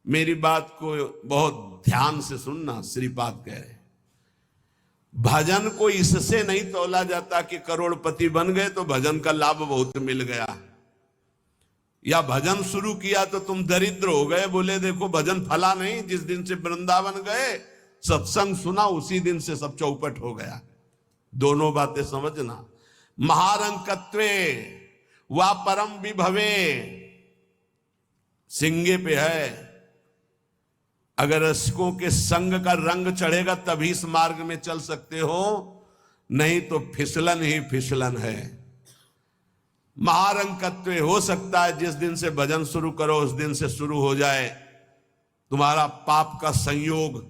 मेरी बात को बहुत ध्यान से सुनना। श्रीपाद कह रहे भजन को इससे नहीं तौला जाता कि करोड़पति बन गए तो भजन का लाभ बहुत मिल गया, या भजन शुरू किया तो तुम दरिद्र हो गए। बोले देखो भजन फला नहीं, जिस दिन से वृंदावन गए सत्संग सुना उसी दिन से सब चौपट हो गया। दोनों बातें समझना। महारंकत्वे वा परम विभवे सिंगे पे है। अगर रसिकों के संग का रंग चढ़ेगा तभी इस मार्ग में चल सकते हो, नहीं तो फिसलन ही फिसलन है। महारंकत्व हो सकता है जिस दिन से भजन शुरू करो उस दिन से शुरू हो जाए तुम्हारा पाप का संयोग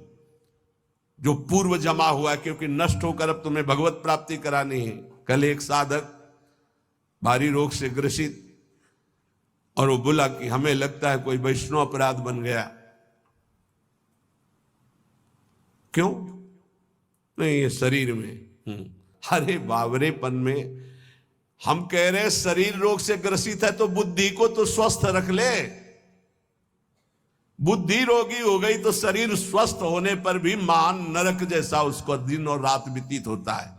जो पूर्व जमा हुआ है, क्योंकि नष्ट होकर अब तुम्हें भगवत प्राप्ति करानी है। कल एक साधक भारी रोग से ग्रसित, और वो बोला कि हमें लगता है कोई वैष्णव अपराध बन गया। क्यों? नहीं, ये शरीर में। अरे बावरेपन में हम कह रहे शरीर रोग से ग्रसित है तो बुद्धि को तो स्वस्थ रख ले। बुद्धि रोगी हो गई तो शरीर स्वस्थ होने पर भी महान नरक जैसा उसको दिन और रात व्यतीत होता है,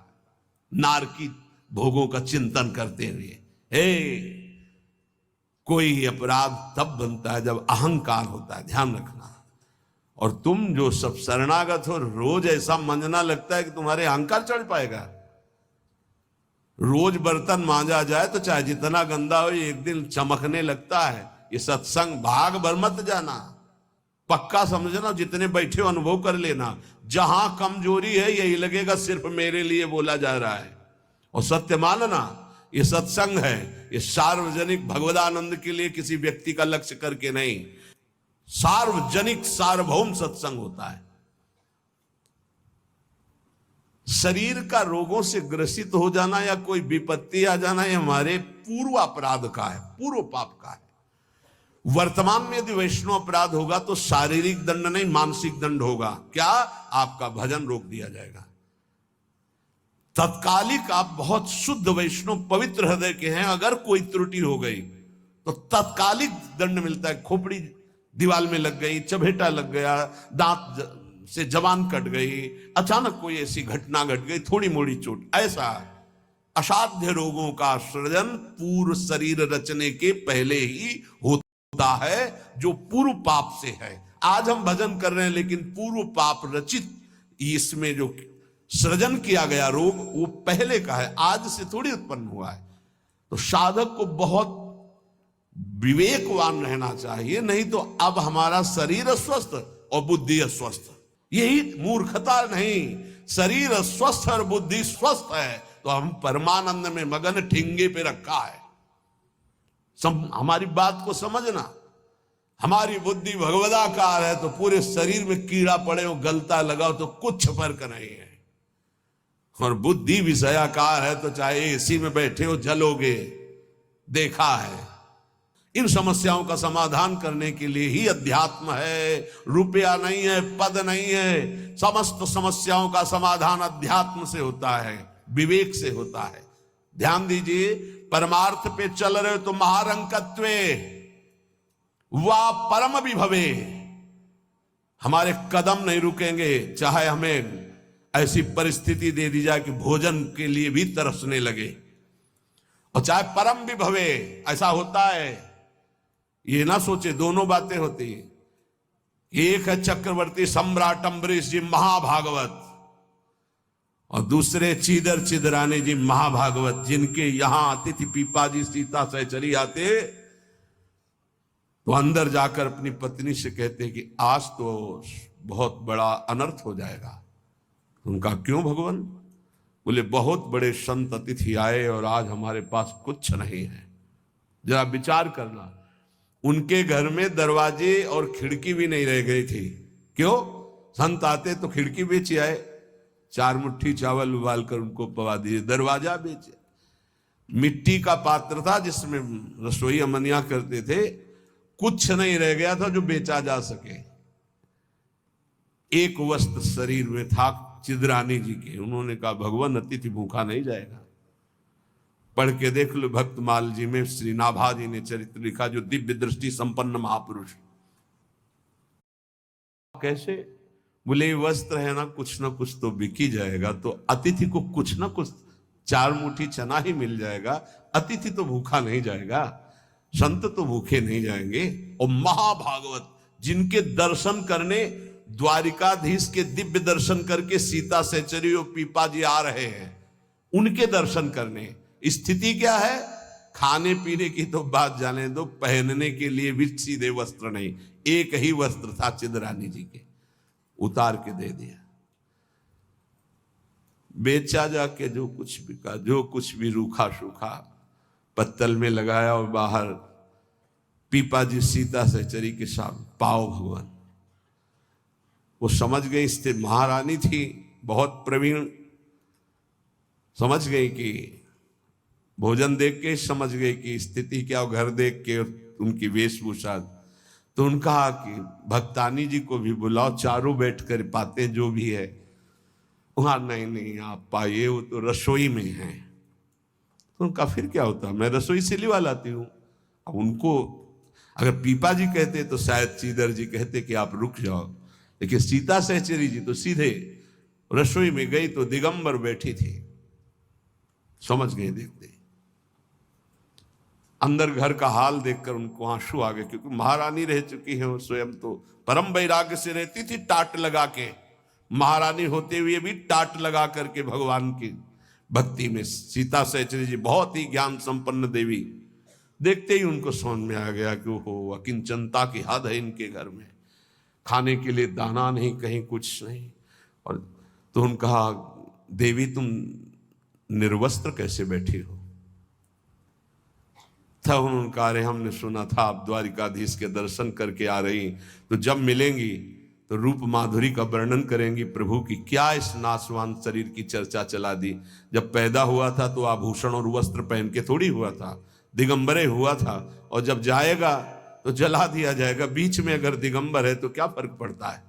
नारकी भोगों का चिंतन करते हुए। कोई अपराध तब बनता है जब अहंकार होता है, ध्यान रखना। और तुम जो सब शरणागत हो रोज ऐसा मंजना लगता है कि तुम्हारे अहंकार चढ़ पाएगा। रोज बर्तन मांजा जाए तो चाहे जितना गंदा हो एक दिन चमकने लगता है। ये सत्संग भाग भर मत जाना, पक्का समझना। जितने बैठे हो अनुभव कर लेना, जहां कमजोरी है यही लगेगा सिर्फ मेरे लिए बोला जा रहा है। और सत्य मानना, ये सत्संग है, ये सार्वजनिक भगवदानंद के लिए किसी व्यक्ति का लक्ष्य करके नहीं, सार्वजनिक सार्वभौम सत्संग होता है। शरीर का रोगों से ग्रसित हो जाना या कोई विपत्ति आ जाना ये हमारे पूर्व अपराध का है, पूर्व पाप का है। वर्तमान में यदि वैष्णव अपराध होगा तो शारीरिक दंड नहीं मानसिक दंड होगा। क्या? आपका भजन रोक दिया जाएगा। तत्कालिक आप बहुत शुद्ध वैष्णव पवित्र हृदय के हैं, अगर कोई त्रुटि हो गई तो तत्कालिक दंड मिलता है। खोपड़ी दीवाल में लग गई, चबेटा लग गया, दांत से जबान कट गई, अचानक कोई ऐसी घटना घट गई, थोड़ी मोड़ी चोट, ऐसा असाध्य रोगों का सृजन पूर्व शरीर रचने के पहले ही होता है, जो पूर्व पाप से है। आज हम भजन कर रहे हैं लेकिन पूर्व पाप रचित इसमें जो सृजन किया गया रोग वो पहले का है, आज से थोड़ी उत्पन्न हुआ है। तो साधक को बहुत विवेकवान रहना चाहिए, नहीं तो अब हमारा शरीर अस्वस्थ और बुद्धि अस्वस्थ। यही मूर्खता नहीं, शरीर स्वस्थ और बुद्धि स्वस्थ है तो हम परमानंद में मगन ठिंगे पे रखा है। हमारी बात को समझना। हमारी बुद्धि भगवदाकार है तो पूरे शरीर में कीड़ा पड़े हो, गलता लगाओ तो कुछ फर्क नहीं है। और बुद्धि विषयाकार है तो चाहे एसी में बैठे हो जलोगे, देखा है। इन समस्याओं का समाधान करने के लिए ही अध्यात्म है, रुपया नहीं है, पद नहीं है। समस्त समस्याओं का समाधान अध्यात्म से होता है, विवेक से होता है। ध्यान दीजिए, परमार्थ पे चल रहे हो तो महारंकत्वे वा परम विभवे, हमारे कदम नहीं रुकेंगे चाहे हमें ऐसी परिस्थिति दे दी जाए कि भोजन के लिए भी तरसने लगे, और चाहे परम विभवे। ऐसा होता है, ये ना सोचे दोनों बातें होती हैं। एक है चक्रवर्ती सम्राट अम्बरीश जी महाभागवत, और दूसरे चीदर चिदरानी जी महाभागवत, जिनके यहां अतिथि पीपाजी सीता सहचरी आते तो अंदर जाकर अपनी पत्नी से कहते कि आज तो बहुत बड़ा अनर्थ हो जाएगा। उनका क्यों भगवान? बोले बहुत बड़े संत अतिथि आए और आज हमारे पास कुछ नहीं है। जरा विचार करना, उनके घर में दरवाजे और खिड़की भी नहीं रह गई थी। क्यों? संत आते तो खिड़की बेचे आए, 4 मुट्ठी चावल उबाल कर उनको पवा दिए, दरवाजा बेचे। मिट्टी का पात्र था जिसमें रसोई अमनिया करते थे, कुछ नहीं रह गया था जो बेचा जा सके। एक वस्त्र शरीर में था चिदरानी जी के। उन्होंने कहा भगवान अतिथि भूखा नहीं जाएगा। पढ़ के देख लो भक्तमाल जी में श्री नाभा जी ने चरित्र लिखा, जो दिव्य दृष्टि संपन्न महापुरुष। कैसे? बोले वस्त्र है ना कुछ तो बिक ही जाएगा, तो अतिथि को कुछ ना कुछ 4 मुट्ठी चना ही मिल जाएगा, अतिथि तो भूखा नहीं जाएगा, संत तो भूखे नहीं जाएंगे। और महाभागवत जिनके दर्शन करने द्वारिकाधीश के दिव्य दर्शन करके सीता सहचरी और पीपा जी आ रहे हैं, उनके दर्शन करने, स्थिति क्या है? खाने पीने की तो बात जाने दो, पहनने के लिए भी सीधे वस्त्र नहीं, एक ही वस्त्र था चिदरानी जी के, उतार के दे दिया, बेचा जाके जो कुछ बिका, जो कुछ भी रूखा सूखा पत्तल में लगाया और बाहर पीपा जी सीता सहचरी के साथ पाओ भगवान। वो समझ गई, स्थिति महारानी थी बहुत प्रवीण, समझ गई कि भोजन देख के समझ गई कि स्थिति क्या, और घर देख के उनकी वेशभूषा, तो उनका कहा कि भक्तानी जी को भी बुलाओ, चारों बैठकर पाते जो भी है। वहां नहीं आप पाइए, वो तो रसोई में है। तो उनका फिर क्या होता, मैं रसोई से लिवा लाती हूं। अब उनको अगर पीपा जी कहते तो शायद चीदर जी कहते कि आप रुक जाओ, लेकिन सीता सहचरी जी तो सीधे रसोई में गई तो दिगंबर बैठी थी, समझ गए देखते। अंदर घर का हाल देखकर उनको आंसू आ गए, क्योंकि महारानी रह चुकी है, वो स्वयं तो परम वैराग्य से रहती थी, टाट लगा के, महारानी होते हुए भी टाट लगा करके भगवान की भक्ति में। सीता सहचरी जी बहुत ही ज्ञान संपन्न देवी, देखते ही उनको समझ में आ गया कि वो अकिंचनता की हद है इनके घर में, खाने के लिए दाना नहीं, कहीं कुछ नहीं। और तो उन्होंने कहा, देवी तुम निर्वस्त्र कैसे बैठी हो? तब उन्होंने कहा, अरे हमने सुना था आप द्वारिकाधीश के दर्शन करके आ रही, तो जब मिलेंगी तो रूप माधुरी का वर्णन करेंगी प्रभु की। क्या इस नासवान शरीर की चर्चा चला दी? जब पैदा हुआ था तो आभूषण और वस्त्र पहन के थोड़ी हुआ था, दिगंबरे हुआ था, और जब जाएगा तो जला दिया जाएगा। बीच में अगर दिगंबर है तो क्या फर्क पड़ता है?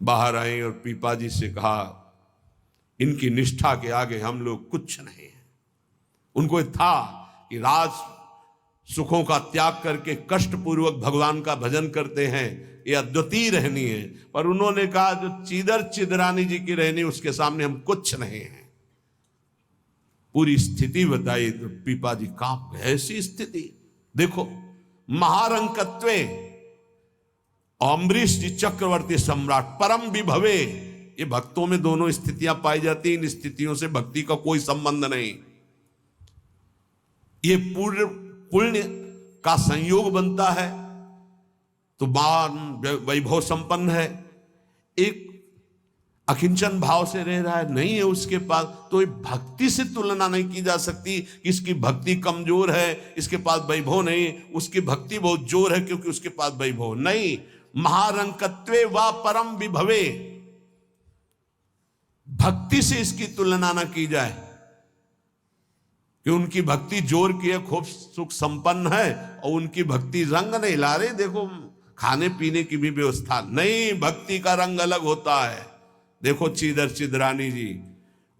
बाहर आई और पीपा जी से कहा, इनकी निष्ठा के आगे हम लोग कुछ नहीं है। उनको था कि राज सुखों का त्याग करके कष्ट पूर्वक भगवान का भजन करते हैं, ये अद्वितीय रहनी है, पर उन्होंने कहा जो चीदर चिदरानी जी की रहनी, उसके सामने हम कुछ नहीं है। पूरी स्थिति बताई तो पीपा जी कांप गए। ऐसी स्थिति देखो, महारंकत्वे अम्बरीश जी चक्रवर्ती सम्राट परम विभवे, ये भक्तों में दोनों स्थितियां पाई जाती। इन स्थितियों से भक्ति का कोई संबंध नहीं, ये पूर्ण पुण्य का संयोग बनता है तो मान वैभव संपन्न है। एक अकिंचन भाव से रह रहा है, नहीं है उसके पास, तो ये भक्ति से तुलना नहीं की जा सकती। इसकी भक्ति कमजोर है, इसके पास वैभव नहीं, उसकी भक्ति बहुत जोर है क्योंकि उसके पास वैभव नहीं। महारंकत्वे व परम विभवे, भक्ति से इसकी तुलना ना की जाए कि उनकी भक्ति जोर की है, खूब सुख संपन्न है, और उनकी भक्ति रंग नहीं ला रहे। देखो खाने पीने की भी व्यवस्था नहीं, भक्ति का रंग अलग होता है। देखो चीदर चिदरानी जी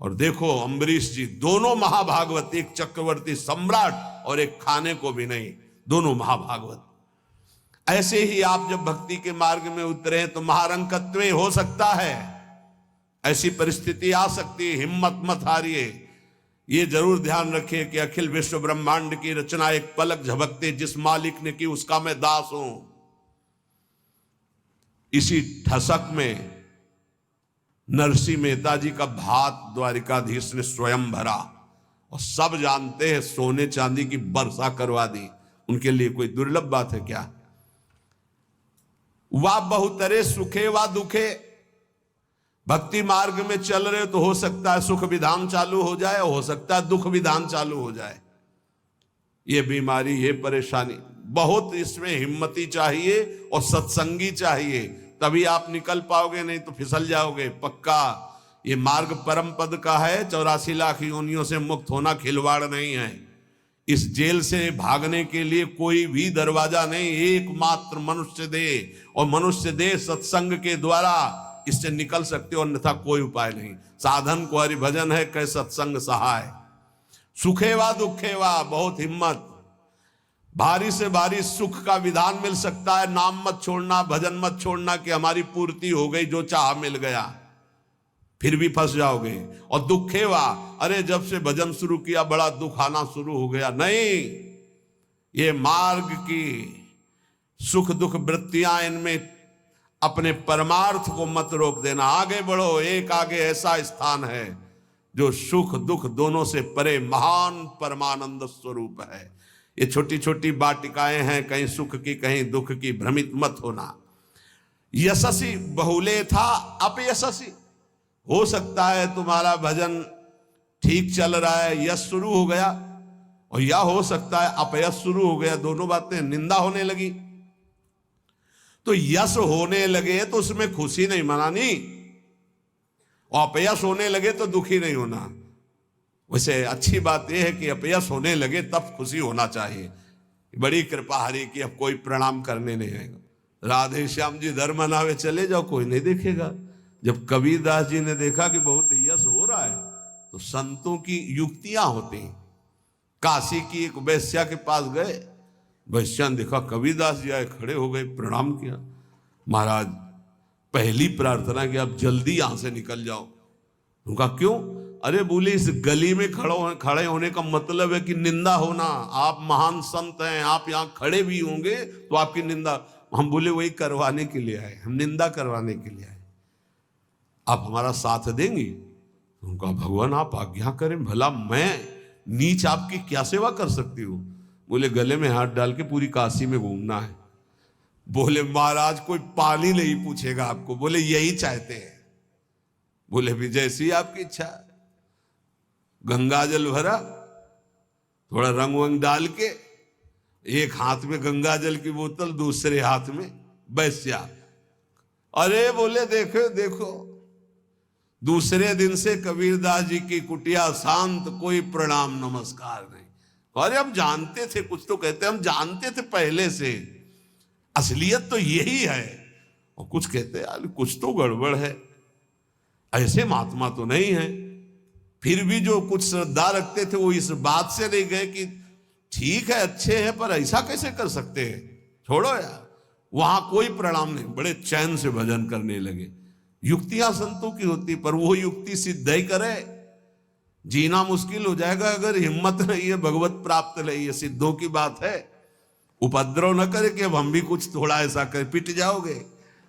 और देखो अम्बरीश जी, दोनों महाभागवत, एक चक्रवर्ती सम्राट और एक खाने को भी नहीं, दोनों महाभागवत। ऐसे ही आप जब भक्ति के मार्ग में उतरे तो महारंकत्व हो सकता है, ऐसी परिस्थिति आ सकती है, हिम्मत मत हारिए। ये जरूर ध्यान रखिए कि अखिल विश्व ब्रह्मांड की रचना एक पलक झपकते जिस मालिक ने की उसका मैं दास हूं। इसी ठसक में नरसिंह मेहता जी का भात द्वारिकाधीश ने स्वयं भरा, और सब जानते हैं सोने चांदी की वर्षा करवा दी। उनके लिए कोई दुर्लभ बात है क्या? वाह बहुतरे सुखे व दुखे, भक्ति मार्ग में चल रहे हो तो हो सकता है सुख विधान चालू हो जाए, हो सकता है दुख विधान चालू हो जाए। ये बीमारी, ये परेशानी, बहुत इसमें हिम्मती चाहिए और सत्संगी चाहिए, तभी आप निकल पाओगे, नहीं तो फिसल जाओगे पक्का। ये मार्ग परम पद का है, 84 लाख योनियों से मुक्त होना खिलवाड़ नहीं है। इस जेल से भागने के लिए कोई भी दरवाजा नहीं, एकमात्र मनुष्य दे, और मनुष्य दे सत्संग के द्वारा इससे निकल सकते हो, अन्यथा कोई उपाय नहीं। साधन को हरि भजन है, कै सत्संग सहाय। सुखे वा दुखे वा, बहुत हिम्मत। भारी से भारी सुख का विधान मिल सकता है, नाम मत छोड़ना, भजन मत छोड़ना कि हमारी पूर्ति हो गई, जो चाह मिल गया, फिर भी फंस जाओगे। और दुखेवा, अरे जब से भजन शुरू किया बड़ा दुख आना शुरू हो गया। नहीं, ये मार्ग की सुख दुख वृत्तियां, इनमें अपने परमार्थ को मत रोक देना, आगे बढ़ो। एक आगे ऐसा स्थान है जो सुख दुख दोनों से परे महान परमानंद स्वरूप है। ये छोटी छोटी वाटिकाएं हैं, कहीं सुख की कहीं दुख की, भ्रमित मत होना। यशसी बहुले था अपयशसी, हो सकता है तुम्हारा भजन ठीक चल रहा है, यश शुरू हो गया, और या हो सकता है अपयश शुरू हो गया, दोनों बातें, निंदा होने लगी। तो यश होने लगे तो उसमें खुशी नहीं मनानी, और अपयश होने लगे तो दुखी नहीं होना। वैसे अच्छी बात यह है कि अपयश होने लगे तब खुशी होना चाहिए। बड़ी कृपा हरि की, अब कोई प्रणाम करने नहीं आएगा। राधे श्याम जी धर्म मनावे चले जाओ, कोई नहीं देखेगा। जब कबीरदास जी ने देखा कि बहुत यश हो रहा है, तो संतों की युक्तियां होती हैं। काशी की एक वैश्या के पास गए, वैश्या ने देखा कबीरदास जी आए, खड़े हो गए, प्रणाम किया। महाराज पहली प्रार्थना कि आप जल्दी यहां से निकल जाओ। उनका क्यों? अरे बोले इस गली में खड़े होने का मतलब है कि निंदा होना। आप महान संत हैं, आप यहाँ खड़े भी होंगे तो आपकी निंदा। हम बोले वही करवाने के लिए आए, हम निंदा करवाने के लिए आए, आप हमारा साथ देंगी? उनका भगवान आप आज्ञा करें, भला मैं नीच आपकी क्या सेवा कर सकती हूँ? बोले गले में हाथ डाल के पूरी काशी में घूमना है। बोले महाराज कोई पानी नहीं पूछेगा आपको। बोले यही चाहते हैं। बोले भी जैसी आपकी इच्छा। गंगा जल भरा, थोड़ा रंग वंग डाल के, एक हाथ में गंगा जल की बोतल, दूसरे हाथ में वैश्या। अरे बोले देखो देखो, दूसरे दिन से कबीरदास जी की कुटिया शांत, कोई प्रणाम नमस्कार नहीं। अरे हम जानते थे, कुछ तो कहते हम जानते थे पहले से, असलियत तो यही है। और कुछ कहते यार कुछ तो गड़बड़ है, ऐसे महात्मा तो नहीं है। फिर भी जो कुछ श्रद्धा रखते थे वो इस बात से नहीं गए कि ठीक है अच्छे हैं पर ऐसा कैसे कर सकते हैं, छोड़ो यार। वहां कोई प्रणाम नहीं, बड़े चैन से भजन करने लगे। युक्तियां संतों की होती, पर वो युक्ति सिद्ध ही करे, जीना मुश्किल हो जाएगा अगर हिम्मत नहीं है, भगवत प्राप्त नहीं है। सिद्धों की बात है, उपद्रव न करे कि अब हम भी कुछ थोड़ा ऐसा कर, पिट जाओगे।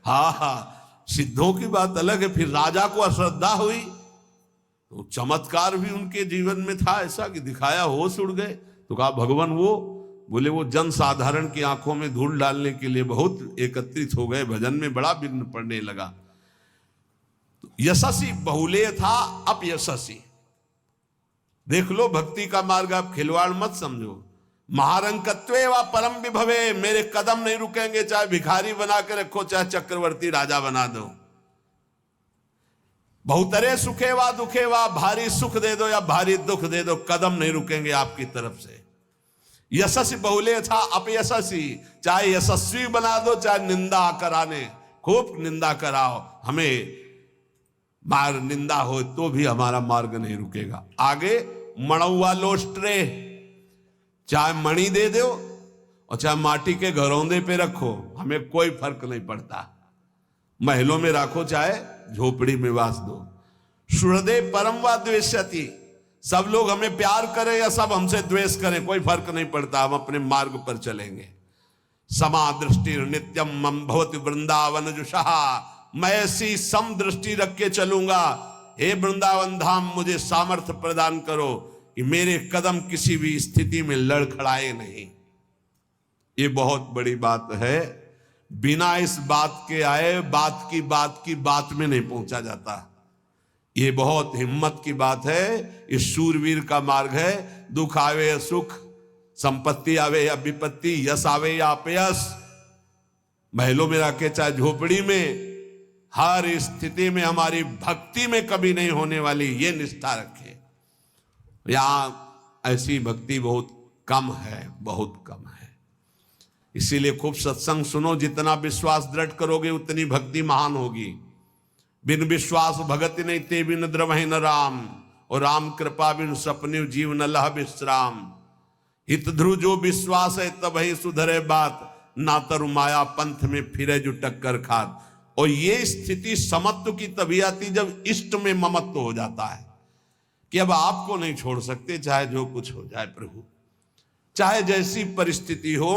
हाँ हाँ, सिद्धों की बात अलग है। फिर राजा को अश्रद्धा हुई तो चमत्कार भी उनके जीवन में था ऐसा कि दिखाया, होश उड़ गए। तो कहा भगवान वो, बोले वो जन साधारण की आंखों में धूल डालने के लिए बहुत एकत्रित हो गए, भजन में बड़ा विघ्न पड़ने लगा। यशस्वी बहुले था अपयशस्वी। देख लो भक्ति का मार्ग, आप खिलवाड़ मत समझो। महारंकत्वे व परम विभवे, मेरे कदम नहीं रुकेंगे, चाहे भिखारी बना के रखो, चाहे चक्रवर्ती राजा बना दो। बहुतरे सुखे वा दुखे वा, भारी सुख दे दो या भारी दुख दे दो, कदम नहीं रुकेंगे आपकी तरफ से। यशस्वी बहुले था अपयशस्वी, चाहे यशस्वी बना दो चाहे निंदा कराने, खूब निंदा कराओ, हमें मार निंदा हो तो भी हमारा मार्ग नहीं रुकेगा। आगे मणुआ लोस्ट्रे, चाहे मणि दे दो और चाहे माटी के घरौंदे पे रखो, हमें कोई फर्क नहीं पड़ता। महलों में रखो चाहे झोपड़ी में वास दो। सुहृदे परम व द्वेष्यति, सब लोग हमें प्यार करें या सब हमसे द्वेष करें, कोई फर्क नहीं पड़ता, हम अपने मार्ग पर चलेंगे। समा दृष्टि नित्यम मम भवति वृंदावन जुषहा, मैं ऐसी सम दृष्टि रख के चलूंगा। हे वृंदावन धाम, मुझे सामर्थ्य प्रदान करो कि मेरे कदम किसी भी स्थिति में लड़खड़ाए नहीं। ये बहुत बड़ी बात है। बिना इस बात के आए बात की बात में नहीं पहुंचा जाता। ये बहुत हिम्मत की बात है। इस शूरवीर का मार्ग है। दुख आवे या सुख, संपत्ति आवे या विपत्ति, यश आवे या अपयश, महलों में रखे चाहे झोपड़ी में, हर स्थिति में हमारी भक्ति में कभी नहीं होने वाली, ये निष्ठा रखे। यहां ऐसी भक्ति बहुत कम है, बहुत कम है। इसीलिए खूब सत्संग सुनो, जितना विश्वास दृढ़ करोगे उतनी भक्ति महान होगी। बिन विश्वास भगति नहीं ते बिन द्रवहि न राम, और राम कृपा बिन सपने जीव न लह विश्राम। हित ध्रुव जो विश्वास है तब ही सुधरे बात, ना तरु माया पंथ में फिरे जो टक्कर खात। और ये स्थिति समत्व की तभी आती जब इष्ट में ममत्व हो जाता है कि अब आपको नहीं छोड़ सकते, चाहे जो कुछ हो जाए प्रभु, चाहे जैसी परिस्थिति हो।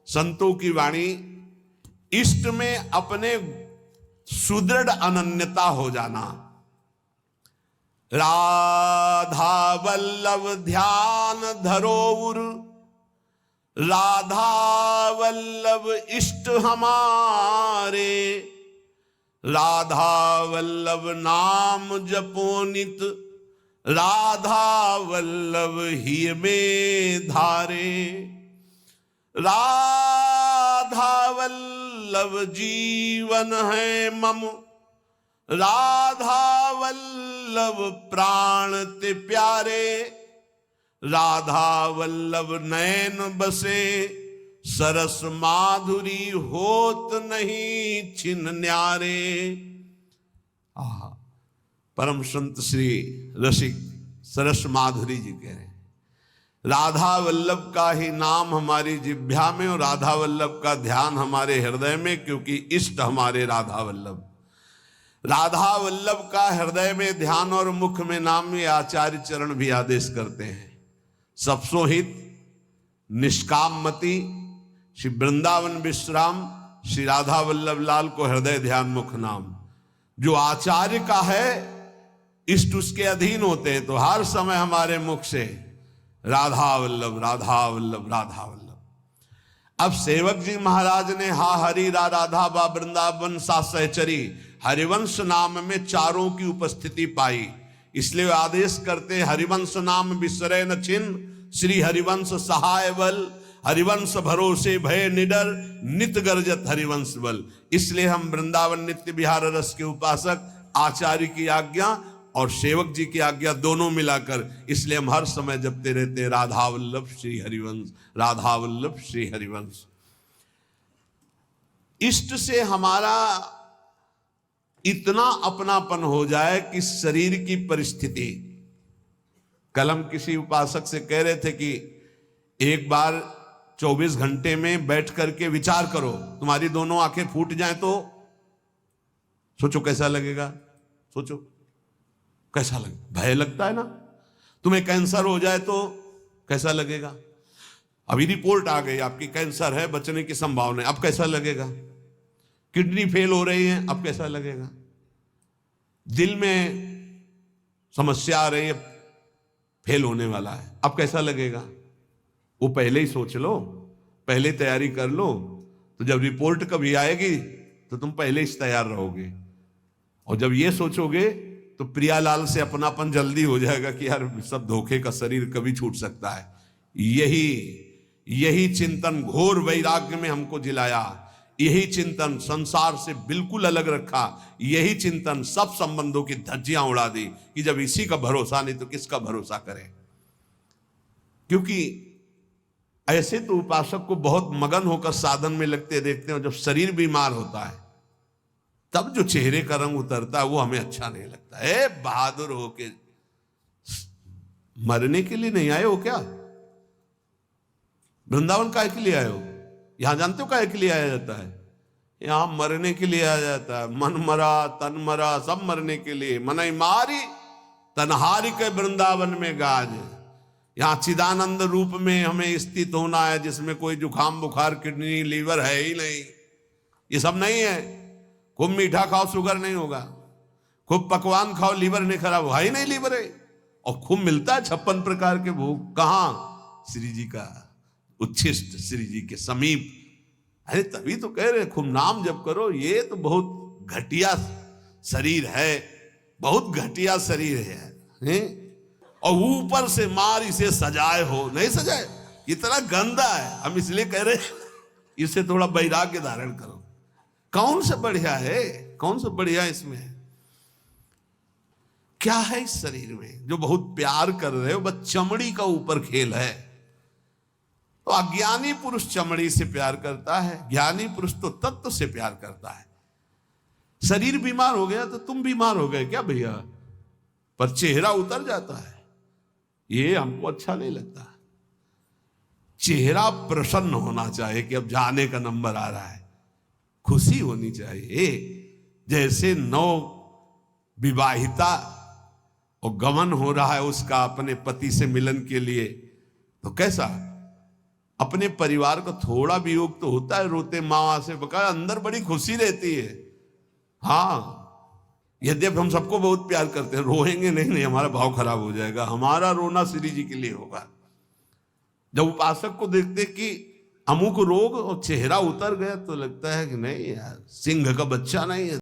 संतों की वाणी, इष्ट में अपने सुदृढ़ अनन्यता हो जाना। राधा वल्लभ ध्यान धरोउर, राधा वल्लभ इष्ट हमारे, राधा वल्लभ नाम जपो नित, राधा वल्लभ ही में धारे। राधा वल्लभ जीवन है मम, राधा वल्लभ प्राण ते प्यारे, राधा वल्लभ नैन बसे, सरस माधुरी होत नहीं छिन न्यारे। आहा, परम संत श्री रसिक सरस माधुरी जी कह रहे हैं, राधा वल्लभ का ही नाम हमारी जिह्वा में और राधा वल्लभ का ध्यान हमारे हृदय में, क्योंकि इष्ट हमारे राधा वल्लभ। राधा वल्लभ का हृदय में ध्यान और मुख में नाम, ये आचार्य चरण भी आदेश करते हैं। सबसो हित निष्काम मति, श्री वृंदावन विश्राम, श्री राधा वल्लभ लाल को हृदय ध्यान मुख नाम। जो आचार्य का है, इष्ट उसके अधीन होते हैं, तो हर समय हमारे मुख से राधा वल्लभ राधा वल्लभ राधा वल्लभ। अब सेवक जी महाराज ने हा हरि रा राधा बा वृंदावन सा सहचरी, हरिवंश नाम में चारों की उपस्थिति पाई, इसलिए आदेश करते हरिवंश नाम बिसरे न छिन, श्री हरिवंश सहाय बल, हरिवंश भरोसे भय निडर, नित गर्जत हरिवंश बल। इसलिए हम वृंदावन नित्य विहार रस के उपासक, आचार्य की आज्ञा और सेवक जी की आज्ञा दोनों मिलाकर, इसलिए हम हर समय जपते रहते राधा वल्लभ श्री हरिवंश, राधा वल्लभ श्री हरिवंश। इष्ट से हमारा इतना अपनापन हो जाए कि शरीर की परिस्थिति, कल हम किसी उपासक से कह रहे थे कि एक बार 24 घंटे में बैठ करके विचार करो, तुम्हारी दोनों आंखें फूट जाएं तो सोचो कैसा लगेगा। सोचो कैसा लगे, भय लगता है ना। तुम्हें कैंसर हो जाए तो कैसा लगेगा। अभी रिपोर्ट आ गई आपकी कैंसर है, बचने की संभावना है, अब कैसा लगेगा। किडनी फेल हो रही है, अब कैसा लगेगा। दिल में समस्या आ रही है, फेल होने वाला है, अब कैसा लगेगा। वो पहले ही सोच लो, पहले तैयारी कर लो, तो जब रिपोर्ट कभी आएगी तो तुम पहले ही तैयार रहोगे। और जब ये सोचोगे तो प्रियालाल से अपनापन जल्दी हो जाएगा कि यार सब धोखे का शरीर कभी छूट सकता है। यही चिंतन घोर वैराग्य में हमको जिलाया, यही चिंतन संसार से बिल्कुल अलग रखा, यही चिंतन सब संबंधों की धज्जियां उड़ा दी कि जब इसी का भरोसा नहीं तो किसका भरोसा करें। क्योंकि ऐसे तो उपासक को बहुत मगन होकर साधन में लगते देखते हैं, जब शरीर बीमार होता है तब जो चेहरे का रंग उतरता है वो हमें अच्छा नहीं लगता है। बहादुर हो के मरने के लिए नहीं आए हो क्या? वृंदावन काहे के लिए आए हो? यहां जानते हो काहे के लिए आया जाता है? यहां मरने के लिए आया जाता है। मन मरा तन मरा सब मरने के लिए। मनई मारी तनहारी के वृंदावन में गाज। यहां चिदानंद रूप में हमें स्थित होना है, जिसमें कोई जुकाम बुखार किडनी लीवर है ही नहीं। ये सब नहीं है। खूब मीठा खाओ शुगर नहीं होगा, खूब पकवान खाओ लीवर नहीं खराब होगा ही नहीं लीवर है। और खूब मिलता है 56 प्रकार के भोग, कहां? श्री जी का उच्छिष्ट, श्री जी के समीप। अरे तभी तो कह रहे खूब नाम जप करो। ये तो बहुत घटिया शरीर है, बहुत घटिया शरीर है? और ऊपर से मार इसे सजाए हो, नहीं सजाए, इतना गंदा है। हम इसलिए कह रहे इसे थोड़ा वैराग्य धारण करो। कौन सा बढ़िया है, कौन सा बढ़िया इसमें क्या है इस शरीर में जो बहुत प्यार कर रहे हो? बस चमड़ी का ऊपर खेल है। तो अज्ञानी पुरुष चमड़ी से प्यार करता है, ज्ञानी पुरुष तो तत्व से प्यार करता है। शरीर बीमार हो गया तो तुम बीमार हो गए क्या भैया? पर चेहरा उतर जाता है, ये हमको अच्छा नहीं लगता। चेहरा प्रसन्न होना चाहिए कि अब जाने का नंबर आ रहा है, खुशी होनी चाहिए। जैसे नौ विवाहिता और गमन हो रहा है उसका अपने पति से मिलन के लिए, तो कैसा अपने परिवार को थोड़ा वियोग तो होता है, रोते माँ से बका, अंदर बड़ी खुशी रहती है। हाँ, यद्यपि हम सबको बहुत प्यार करते हैं, रोएंगे नहीं, हमारा भाव खराब हो जाएगा। हमारा रोना श्री जी के लिए होगा। जब उपासक को देखते कि अमुक रोग और चेहरा उतर गया तो लगता है कि नहीं यार, सिंह का बच्चा नहीं है।